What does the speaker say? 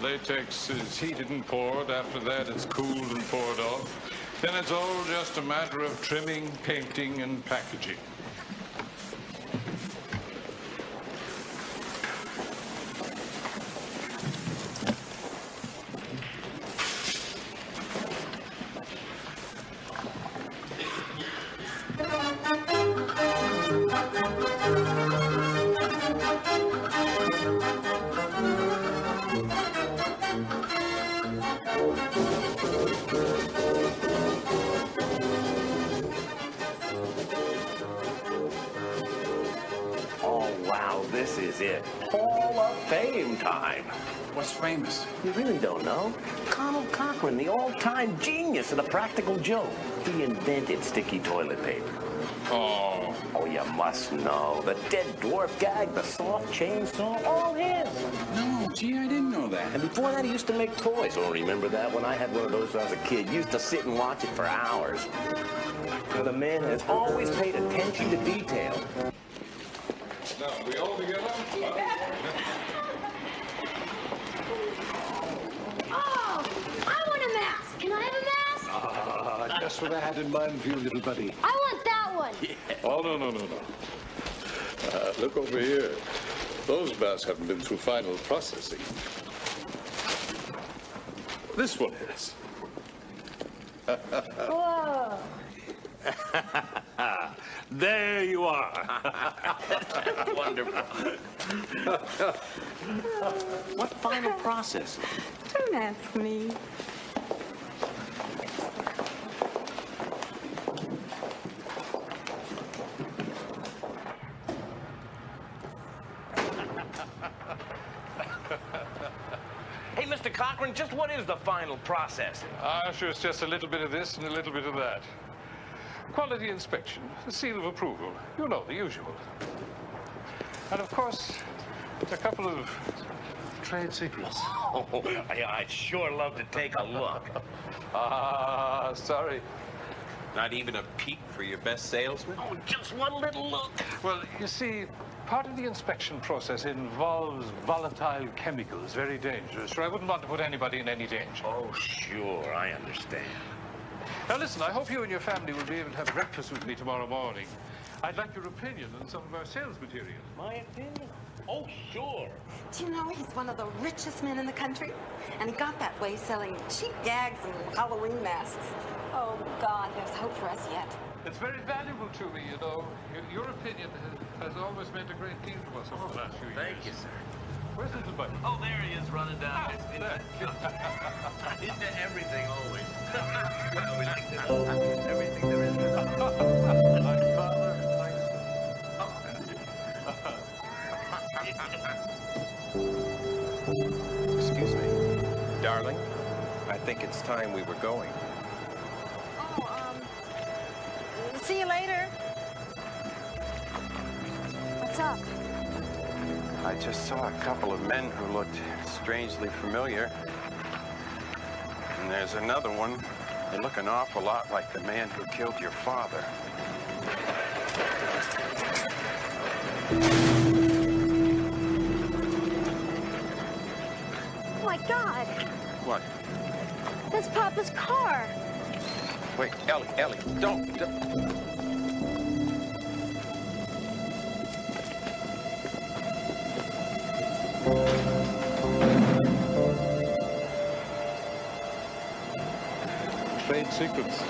Latex is heated and poured. After that, it's cooled and poured off. Then it's all just a matter of trimming, painting, and packaging. This is it. Hall of Fame time. What's famous? You really don't know? Colonel Cochran, the all-time genius of the practical joke. He invented sticky toilet paper. Oh. Oh, you must know. The dead dwarf gag, the soft chainsaw, all his. No, gee, I didn't know that. And before that, he used to make toys. Oh, remember that? When I had one of those when I was a kid, used to sit and watch it for hours. Now, the man has always paid attention to detail. Now, we all together? Oh, I want a mask. Can I have a mask? Just what I had in mind for you, little buddy. I want that one. Yeah. Oh, no. Look over here. Those masks haven't been through final processing. This one is. Whoa. There you are. Wonderful. What final process? Don't ask me. Hey, Mr. Cochran, just what is the final process? Sure, it's just a little bit of this and a little bit of that. Quality inspection, the seal of approval. You know, the usual. And of course, a couple of trade secrets. Oh, I'd sure love to take a look. Sorry. Not even a peek for your best salesman? Oh, just one little look. Well, you see, part of the inspection process involves volatile chemicals, very dangerous. So I wouldn't want to put anybody in any danger. Oh, sure, I understand. Now, listen, I hope you and your family will be able to have breakfast with me tomorrow morning. I'd like your opinion on some of our sales material. My opinion? Oh, sure. Do you know he's one of the richest men in the country? And he got that way selling cheap gags and Halloween masks. Oh, God, there's hope for us yet. It's very valuable to me, you know. Your opinion has always meant a great deal to us over the last few years. Thank you, sir. Where's little buddy? Oh, there he is running down. Into everything, always. We like to know everything there is to know. My father, my son. Excuse me, darling. I think it's time we were going. Oh, see you later. What's up? I just saw a couple of men who looked strangely familiar. And there's another one. They look an awful lot like the man who killed your father. Oh, my God. What? That's Papa's car. Wait, Ellie, don't. Trade secrets.